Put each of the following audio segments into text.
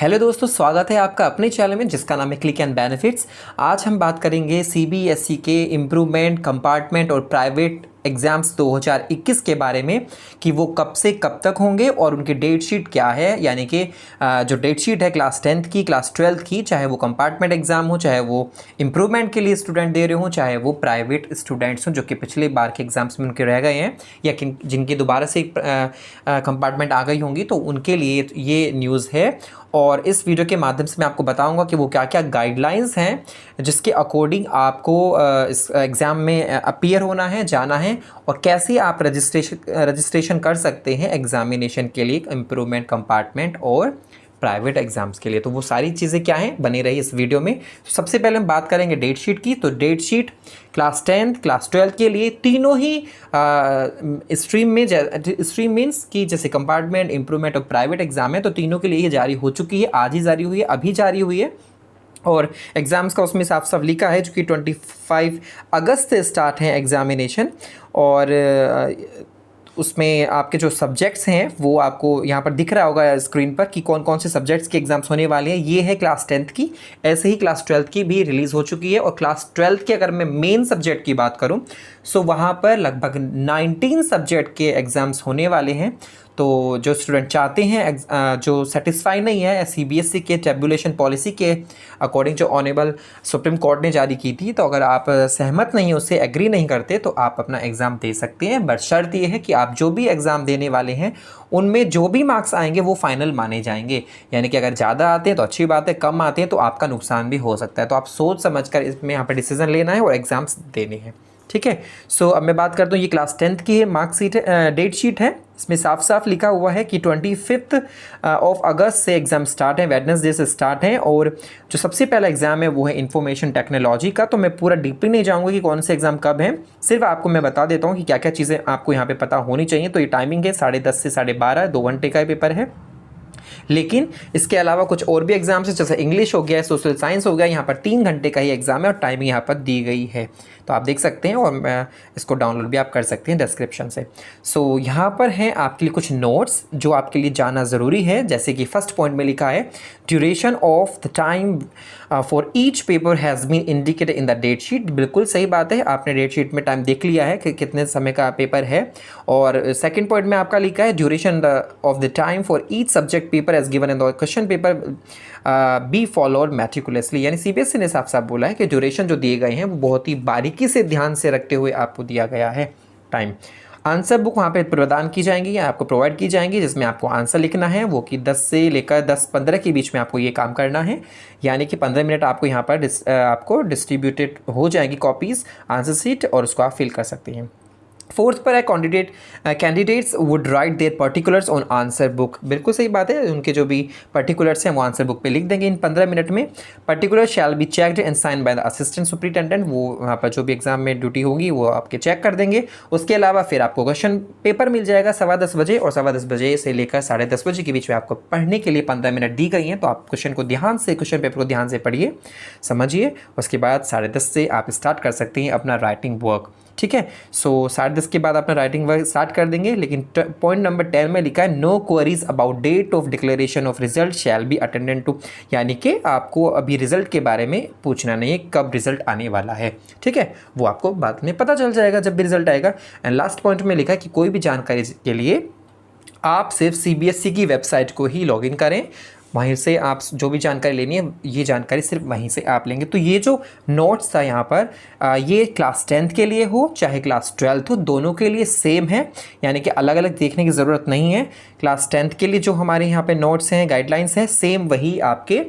Hello दोस्तों, स्वागत है आपका अपने चैनल में जिसका नाम है क्लिक एंड बेनिफिट्स। आज हम बात करेंगे सीबीएसई के इम्प्रूवमेंट, कंपार्टमेंट और प्राइवेट एग्ज़ाम्स 2021 के बारे में कि वो कब से कब तक होंगे और उनकी डेट शीट क्या है। यानी कि जो डेट शीट है क्लास 10th की, क्लास 12th की, चाहे वो कंपार्टमेंट एग्ज़ाम हो, चाहे वो इम्प्रूवमेंट के लिए स्टूडेंट दे रहे हों, चाहे वो प्राइवेट स्टूडेंट्स हों जो कि पिछले बार के एग्ज़ाम्स में उनके रह गए हैं या जिनकी दोबारा से कंपार्टमेंट आ गई होंगी, तो उनके लिए ये न्यूज़ है। और इस वीडियो के माध्यम से मैं आपको बताऊंगा कि वो क्या क्या गाइडलाइंस हैं जिसके अकॉर्डिंग आपको इस एग्ज़ाम में अपीयर होना है, जाना है, और कैसे आप रजिस्ट्रेशन कर सकते हैं एग्ज़ामिनेशन के लिए, इम्प्रूवमेंट, कंपार्टमेंट और प्राइवेट एग्ज़ाम्स के लिए। तो वो सारी चीज़ें क्या हैं, बने रही इस वीडियो में। तो सबसे पहले हम बात करेंगे डेट शीट की। तो date sheet class 10th, class 12th के लिए तीनों ही स्ट्रीम में, स्ट्रीम मीन्स कि जैसे कंपार्टमेंट, इम्प्रूवमेंट और प्राइवेट एग्ज़ाम है, तो तीनों के लिए ये जारी हो चुकी है। आज ही जारी हुई है, अभी जारी हुई है। और एग्ज़ाम्स का उसमें साफ साफ लिखा है जो कि 25 अगस्त से स्टार्ट है एग्ज़ामिनेशन। और उसमें आपके जो सब्जेक्ट्स हैं वो आपको यहाँ पर दिख रहा होगा स्क्रीन पर कि कौन कौन से सब्जेक्ट्स के एग्ज़ाम्स होने वाले हैं। ये है क्लास 10th की। ऐसे ही क्लास 12th की भी रिलीज़ हो चुकी है। और क्लास 12th के अगर मैं मेन सब्जेक्ट की बात करूँ सो वहाँ पर लगभग 19 सब्जेक्ट के एग्ज़ाम्स होने वाले हैं। तो जो स्टूडेंट चाहते हैं, जो सेटिस्फाई नहीं है सीबीएसई के टेबुलेशन पॉलिसी के अकॉर्डिंग जो ऑनरेबल सुप्रीम कोर्ट ने जारी की थी, तो अगर आप सहमत नहीं हो, उससे एग्री नहीं करते, तो आप अपना एग्ज़ाम दे सकते हैं। बट शर्त ये है कि आप जो भी एग्ज़ाम देने वाले हैं उनमें जो भी मार्क्स आएंगे वो फाइनल माने जाएंगे। यानी कि अगर ज़्यादा आते हैं तो अच्छी बात है, कम आते हैं तो आपका नुकसान भी हो सकता है। तो आप सोच समझ कर इसमें यहाँ पर डिसीजन लेना है और एग्ज़ाम्स देने हैं। ठीक है। सो अब मैं बात करता हूँ, ये क्लास 10th की है मार्कशीट है, डेट शीट है। इसमें साफ साफ लिखा हुआ है कि 25 अगस्त से एग्ज़ाम स्टार्ट है, वेडनेसडे से स्टार्ट है। और जो सबसे पहला एग्ज़ाम है वो है इंफॉर्मेशन टेक्नोलॉजी का। तो मैं पूरा डीपली नहीं जाऊँगा कि कौन से एग्ज़ाम कब हैं, सिर्फ आपको मैं बता देता हूँ कि क्या क्या चीज़ें आपको यहाँ पे पता होनी चाहिए। तो ये टाइमिंग है 10:30 से 12:30, 2 घंटे का पेपर है। लेकिन इसके अलावा कुछ और भी एग्जाम्स है, जैसे इंग्लिश हो गया, सोशल साइंस हो गया। यहाँ पर 3 घंटे का ही एग्ज़ाम है और टाइमिंग यहाँ पर दी गई है, तो आप देख सकते हैं। और इसको डाउनलोड भी आप कर सकते हैं डिस्क्रिप्शन से। सो यहाँ पर हैं आपके लिए कुछ नोट्स जो आपके लिए जाना ज़रूरी है। जैसे कि फर्स्ट पॉइंट में लिखा है, duration of the time for each paper has been indicated in the date sheet. बिल्कुल सही बात है, आपने डेट शीट में टाइम देख लिया है कि कितने समय का पेपर है। और सेकेंड पॉइंट में आपका लिखा है, duration of the time for each subject paper as given in the question paper be followed meticulously. यानी सीबीएसई ने साफ साफ बोला है कि ड्यूरेशन जो दिए गए हैं वो बहुत ही बारीकी से, ध्यान से रखते हुए आपको दिया गया है टाइम। आंसर बुक वहाँ पे प्रदान की जाएंगी या आपको प्रोवाइड की जाएंगी, जिसमें आपको आंसर लिखना है, वो कि 10 से लेकर 10-15 के बीच में आपको ये काम करना है। यानी कि 15 मिनट आपको यहाँ पर आपको डिस्ट्रीब्यूटेड हो जाएंगी कॉपीज़, आंसर शीट, और उसको आप फिल कर सकते हैं। फोर्थ पर है, candidates would write their particulars on answer book. बिल्कुल सही बात है, उनके जो भी पर्टिकुलर्स हैं वो आंसर बुक पे लिख देंगे इन 15 मिनट में। Particular shall be checked and sign by the assistant superintendent. वो वहाँ पर जो भी एग्जाम में ड्यूटी होगी वो आपके चेक कर देंगे। उसके अलावा फिर आपको क्वेश्चन पेपर मिल जाएगा 10:15 बजे, और 10:15 बजे से लेकर 10:30 बजे के बीच में आपको पढ़ने के लिए 15 मिनट दी गई हैं। तो आप क्वेश्चन पेपर को ध्यान से पढ़िए, समझिए। उसके बाद 10:30 से आप स्टार्ट कर सकते हैं अपना राइटिंग वर्क। ठीक है। सो 10:30 के बाद अपना राइटिंग वर्क स्टार्ट कर देंगे। लेकिन पॉइंट नंबर 10 में लिखा है, no queries about date of declaration of result shall be attended to. यानी कि आपको अभी रिजल्ट के बारे में पूछना नहीं है, कब रिजल्ट आने वाला है। ठीक है, वो आपको बाद में पता चल जाएगा जब भी रिजल्ट आएगा। एंड लास्ट पॉइंट में लिखा है कि कोई भी जानकारी के लिए आप सिर्फ सीबीएसई की वेबसाइट को ही लॉगिन करें, वहीं से आप जो भी जानकारी लेनी है ये जानकारी सिर्फ वहीं से आप लेंगे। तो ये जो नोट्स था यहाँ पर, ये क्लास 10th के लिए हो चाहे क्लास 12th हो, दोनों के लिए सेम है। यानी कि अलग अलग देखने की ज़रूरत नहीं है। क्लास 10th के लिए जो हमारे यहाँ पे नोट्स हैं, गाइडलाइंस हैं, सेम वही आपके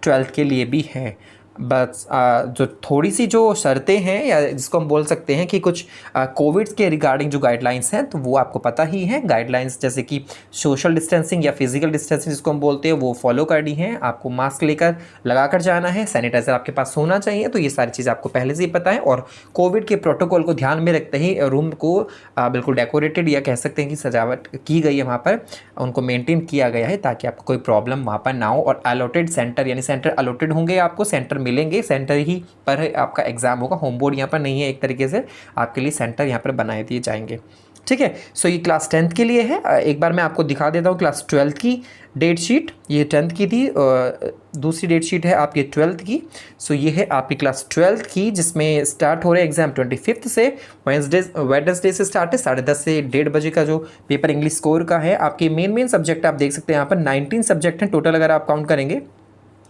12th के लिए भी है। बस जो थोड़ी सी जो शर्तें हैं, या जिसको हम बोल सकते हैं कि कुछ कोविड के रिगार्डिंग जो गाइडलाइंस हैं, तो वो आपको पता ही है। गाइडलाइंस जैसे कि सोशल डिस्टेंसिंग या फिजिकल डिस्टेंसिंग जिसको हम बोलते हैं, वो फॉलो करनी है। आपको मास्क लगा कर जाना है, सैनिटाइज़र आपके पास होना चाहिए। तो ये सारी चीज़ आपको पहले से ही पता है। और कोविड के प्रोटोकॉल को ध्यान में रखते ही रूम को बिल्कुल डेकोरेटेड, या कह सकते हैं कि सजावट की गई है वहाँ पर, उनको मेनटेन किया गया है ताकि आपको कोई प्रॉब्लम वहाँ पर ना हो। और अलॉटेड सेंटर, यानी सेंटर अलॉटेड होंगे, आपको सेंटर मिलेंगे, सेंटर ही पर आपका एग्जाम होगा। होम बोर्ड यहाँ पर नहीं है, एक तरीके से आपके लिए सेंटर यहाँ पर बनाए दिए जाएंगे। ठीक है। सो ये क्लास 10th के लिए है। एक बार मैं आपको दिखा देता हूँ क्लास 12th की डेट शीट। ये 10th की थी, दूसरी डेट शीट है आपकी 12th की। सो ये है आपकी क्लास 12th की, जिसमें स्टार्ट हो रहे एग्जाम 25 से। वेडनेसडे से स्टार्ट है, 10:30 से 1:30 बजे का जो पेपर इंग्लिश स्कोर का है। आपके मेन सब्जेक्ट आप देख सकते हैं यहाँ पर 19 सब्जेक्ट हैं टोटल अगर आप काउंट करेंगे।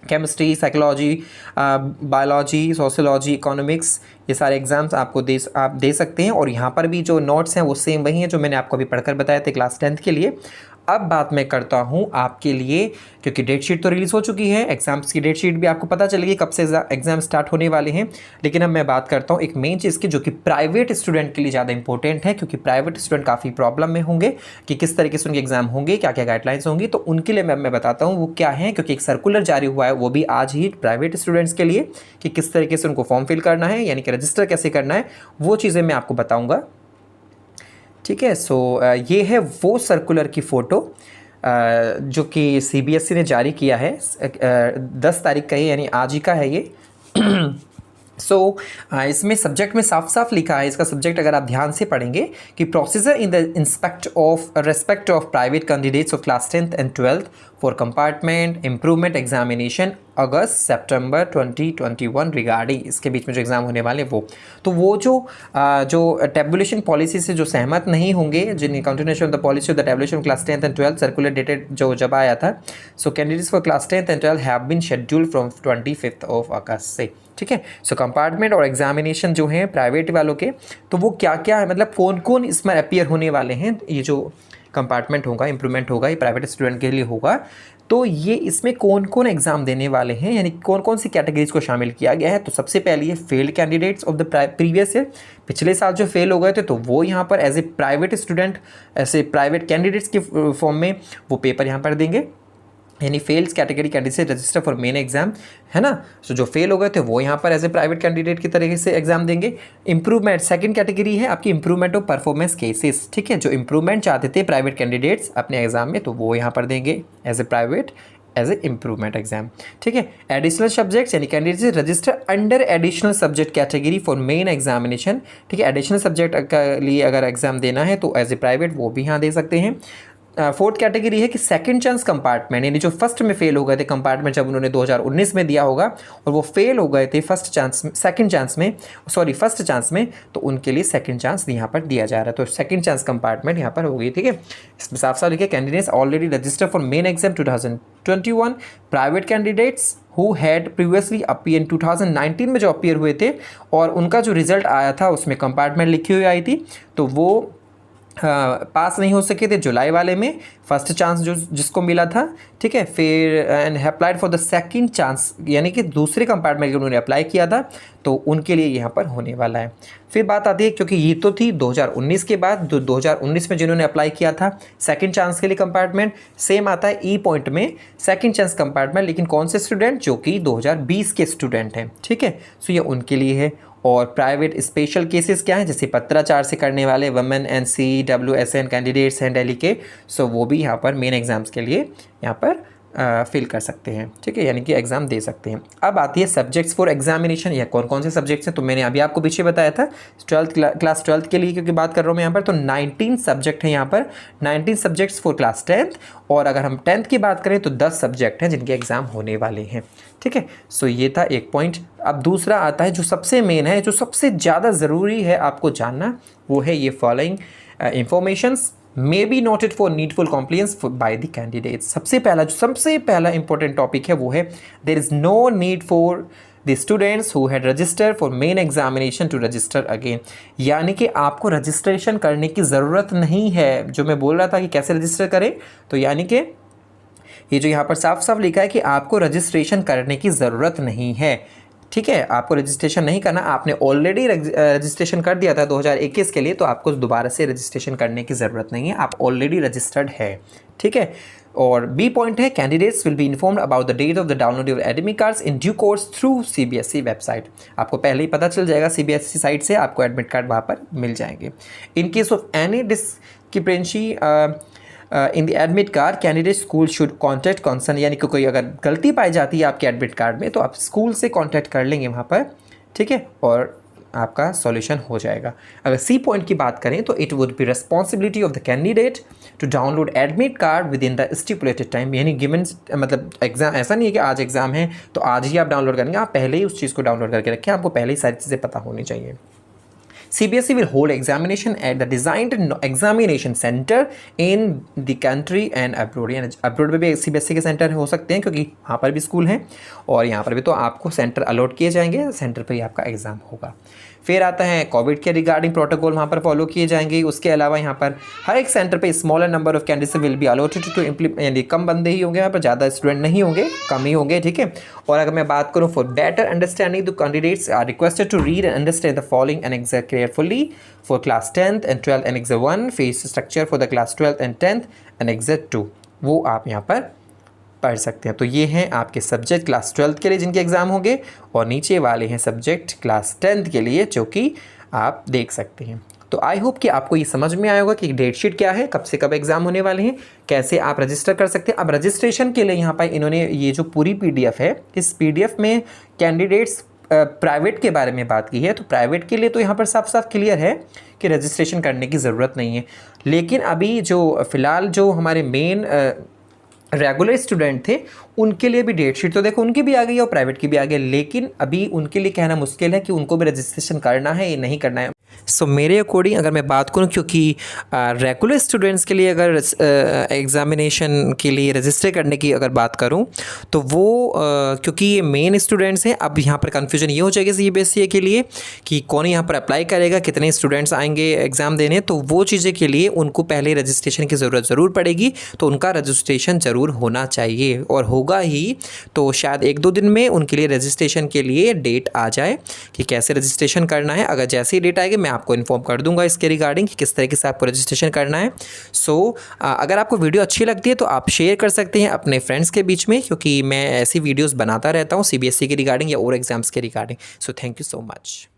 Chemistry, psychology, biology, sociology, economics, ये सारे एग्जाम्स आपको आप दे सकते हैं। और यहाँ पर भी जो नोट्स हैं वो सेम वही हैं जो मैंने आपको अभी पढ़कर बताए थे क्लास 10th के लिए। अब बात मैं करता हूँ आपके लिए, क्योंकि डेट शीट तो रिलीज़ हो चुकी है, एग्जाम्स की डेट शीट भी आपको पता चलेगी कब से एग्जाम स्टार्ट होने वाले हैं। लेकिन अब मैं बात करता हूँ एक मेन चीज़ की, जो कि प्राइवेट स्टूडेंट के लिए ज़्यादा इंपॉर्टेंट है, क्योंकि प्राइवेट स्टूडेंट काफ़ी प्रॉब्लम में होंगे कि किस तरीके से उनके एग्जाम होंगे, क्या क्या गाइडलाइंस होंगी। तो उनके लिए मैं बताता हूँ वो क्या है, क्योंकि एक सर्कुलर जारी हुआ है वो भी आज ही प्राइवेट स्टूडेंट्स के लिए, कि किस तरीके से उनको फॉर्म फिल करना है, यानी कि रजिस्टर कैसे करना है, वो चीज़ें मैं आपको बताऊँगा। ठीक है। सो ये है वो सर्कुलर की फ़ोटो जो कि CBSE ने जारी किया है, 10 तारीख का, यानी आज ही का है ये। इसमें सब्जेक्ट में साफ साफ लिखा है, इसका सब्जेक्ट अगर आप ध्यान से पढ़ेंगे, कि procedure in the respect of private candidates of class 10th and 12th for compartment improvement examination August September 2021 regarding, इसके बीच में जो एग्ज़ाम होने वाले वो जो टेबुलेशन पॉलिसी से जो सहमत नहीं होंगे, जिन continuation of the policy of the tabulation class 10th and 12th circular dated जो जब आया था। So candidates for class 10th and 12th have been scheduled from 25 August से। ठीक है। सो कंपार्टमेंट और एग्जामिनेशन जो हैं प्राइवेट वालों के, तो वो क्या क्या है, मतलब कौन कौन इसमें अपीयर होने वाले हैं। ये जो कंपार्टमेंट होगा, इम्प्रूवमेंट होगा, ये प्राइवेट स्टूडेंट के लिए होगा। तो ये इसमें कौन कौन एग्ज़ाम देने वाले हैं, यानी कौन कौन सी कैटेगरीज को शामिल किया गया है। तो सबसे पहले ये failed candidates of the previous year, पिछले साल जो फेल हो गए थे, तो वो यहाँ पर एज ए प्राइवेट स्टूडेंट, ऐसे प्राइवेट कैंडिडेट्स के फॉर्म में वो पेपर यहाँ पर देंगे, यानी fails category candidate register for main exam, है ना। सो जो फेल हो गए थे वो यहाँ पर एज ए प्राइवेट कैंडिडेट की तरीके से एग्जाम देंगे। इंप्रूवमेंट सेकंड कैटेगरी है आपकी इंप्रूवमेंट ऑफ परफॉर्मेंस केसेस। ठीक है। जो इंप्रूवमेंट चाहते थे प्राइवेट कैंडिडेट्स अपने एग्जाम में, तो वो यहाँ पर देंगे as a private, as a improvement exam. ठीक है। एडिशनल सब्जेक्ट्स, यानी candidates register under additional subject category for main examination. ठीक है। एडिशनल सब्जेक्ट के लिए अगर एग्जाम देना है तो एज ए प्राइवेट वो भी यहाँ दे सकते हैं। फोर्थ कैटेगरी है कि सेकंड चांस कंपार्टमेंट, यानी जो फर्स्ट में फेल हो गए थे कंपार्टमेंट जब उन्होंने 2019 में दिया होगा और वो फेल हो गए थे फर्स्ट चांस में, तो उनके लिए सेकंड चांस यहाँ पर दिया जा रहा है। तो सेकंड चांस कंपार्टमेंट यहाँ पर होगी। ठीक है। इसमें साफ साफ लिखे candidates already register for main exam 2021, private candidates who had previously appear 2019 में जो अपीयर हुए थे और उनका जो रिजल्ट आया था उसमें कंपार्टमेंट लिखी हुई आई थी, तो वो पास नहीं हो सके थे जुलाई वाले में, फर्स्ट चांस जो जिसको मिला था। ठीक है। फिर and applied for the second chance, यानी कि दूसरे कंपार्टमेंट के उन्होंने अप्लाई किया था, तो उनके लिए यहाँ पर होने वाला है। फिर बात आती है, क्योंकि ये तो थी 2019 के बाद, 2019 में जिन्होंने अप्लाई किया था सेकंड चांस के लिए कंपार्टमेंट, सेम आता है ई पॉइंट में सेकंड चांस कंपार्टमेंट, लेकिन कौन से स्टूडेंट, जो कि 2020 के स्टूडेंट हैं। ठीक है। सो ये उनके लिए है। और प्राइवेट स्पेशल केसेस क्या हैं, जैसे पत्राचार से करने वाले वुमेन NC WSN कैंडिडेट्स हैं दिल्ली के, सो वो भी यहाँ पर मेन एग्जाम्स के लिए यहाँ पर फिल कर सकते हैं। ठीक है। यानी कि एग्ज़ाम दे सकते हैं। अब आती है सब्जेक्ट्स फॉर एग्जामिनेशन, या कौन कौन से सब्जेक्ट्स हैं। तो मैंने अभी आपको पीछे बताया था क्लास 12th के लिए, क्योंकि बात कर रहा हूँ मैं यहाँ पर, तो 19 सब्जेक्ट हैं यहाँ पर, 19 सब्जेक्ट्स फॉर क्लास 10th। और अगर हम 10th की बात करें तो 10 सब्जेक्ट हैं जिनके एग्ज़ाम होने वाले हैं। ठीक है। सो ये था एक पॉइंट। अब दूसरा आता है जो सबसे मेन है, जो सबसे ज़्यादा ज़रूरी है आपको जानना, वो है ये following informations may be noted for needful compliance by the candidates। सबसे पहला इंपॉर्टेंट टॉपिक है वो है there is no need for the students who had registered for main examination to register again। यानी कि आपको रजिस्ट्रेशन करने की ज़रूरत नहीं है। जो मैं बोल रहा था कि कैसे रजिस्टर करें, तो यानी कि ये जो यहाँ पर साफ साफ लिखा है कि आपको रजिस्ट्रेशन करने की ज़रूरत नहीं है। ठीक है। आपको रजिस्ट्रेशन नहीं करना, आपने ऑलरेडी रजिस्ट्रेशन कर दिया था 2021 के लिए, तो आपको दोबारा से रजिस्ट्रेशन करने की ज़रूरत नहीं है, आप ऑलरेडी रजिस्टर्ड है। ठीक है। और बी पॉइंट है candidates will be informed about the date of the download of admit cards in due course through CBSE website. आपको पहले ही पता चल जाएगा, CBSE साइट से आपको एडमिट कार्ड वहाँ पर मिल जाएंगे। In case of any discrepancy in the admit card candidate school should contact concern, यानी कि कोई अगर गलती पाई जाती है आपके एडमिट कार्ड में, तो आप स्कूल से कॉन्टैक्ट कर लेंगे वहाँ पर। ठीक है। और आपका सॉल्यूशन हो जाएगा। अगर सी पॉइंट की बात करें तो it would be responsibility of the candidate to download admit card within the stipulated time, यानी गिवन मतलब एग्जाम ऐसा नहीं है कि आज एग्जाम है तो आज ही आप डाउनलोड करेंगे, आप पहले ही उस चीज़ को डाउनलोड करके रखें, आपको पहले ही सारी चीज़ें पता होनी चाहिए। CBSE will hold examination at the designed examination center in the country and abroad, यानी अब्रोड में भी CBSE के सेंटर हो सकते हैं क्योंकि वहाँ पर भी स्कूल हैं और यहाँ पर भी तो आपको सेंटर अलॉट किए जाएंगे, सेंटर पर ही आपका एग्ज़ाम होगा। फिर आता है कोविड के रिगार्डिंग प्रोटोकॉल वहाँ पर फॉलो किए जाएंगे। उसके अलावा यहाँ पर हर एक सेंटर पे smaller number of candidates will be allotted to implement, यानी कम बंदे ही होंगे यहाँ पर, ज़्यादा स्टूडेंट नहीं होंगे, कम ही होंगे, ठीक है। और अगर मैं बात करूँ for better understanding the candidates are requested to read and understand the following and exam carefully for class 10th and 12th and exam 1 fees structure for the class 12th and 10th and exam 2, वो आप यहाँ पर पढ़ सकते हैं। तो ये हैं आपके सब्जेक्ट क्लास 12th के लिए जिनके एग्ज़ाम होंगे और नीचे वाले हैं सब्जेक्ट क्लास 10th के लिए जो कि आप देख सकते हैं। तो आई होप कि आपको ये समझ में आया होगा कि डेट शीट क्या है, कब से कब एग्ज़ाम होने वाले हैं, कैसे आप रजिस्टर कर सकते हैं। अब रजिस्ट्रेशन के लिए यहाँ पर इन्होंने ये जो पूरी PDF है, इस PDF में कैंडिडेट्स प्राइवेट के बारे में बात की है। तो प्राइवेट के लिए तो यहाँ पर साफ साफ क्लियर है कि रजिस्ट्रेशन करने की ज़रूरत नहीं है, लेकिन अभी जो फ़िलहाल जो हमारे मेन रेगुलर स्टूडेंट थे उनके लिए भी डेट शीट तो देखो उनकी भी आ गई है और प्राइवेट की भी आ गई, लेकिन अभी उनके लिए कहना मुश्किल है कि उनको भी रजिस्ट्रेशन करना है या नहीं करना है। सो मेरे अकॉर्डिंग अगर मैं बात करूं, क्योंकि रेगुलर स्टूडेंट्स के लिए अगर एग्ज़ामिनेशन के लिए रजिस्टर करने की अगर बात करूं तो वो क्योंकि ये मेन स्टूडेंट्स हैं, अब यहाँ पर कन्फ्यूजन ये हो जाएगी CBSE के लिए कि कौन यहाँ पर अप्लाई करेगा, कितने स्टूडेंट्स आएंगे एग्ज़ाम देने, तो वो चीज़ें के लिए उनको पहले रजिस्ट्रेशन की ज़रूरत ज़रूर पड़ेगी। तो उनका रजिस्ट्रेशन ज़रूर होना चाहिए और होगा ही, तो शायद 1-2 दिन में उनके लिए रजिस्ट्रेशन के लिए डेट आ जाए कि कैसे रजिस्ट्रेशन करना है। अगर जैसे ही डेट आएगी मैं आपको इन्फॉर्म कर दूंगा इसके रिगार्डिंग कि किस तरीके से आपको रजिस्ट्रेशन करना है। सो अगर आपको वीडियो अच्छी लगती है तो आप शेयर कर सकते हैं अपने फ्रेंड्स के बीच में, क्योंकि मैं ऐसी वीडियोस बनाता रहता हूँ CBSE के रिगार्डिंग या और एग्जाम्स के regarding. So thank you so much.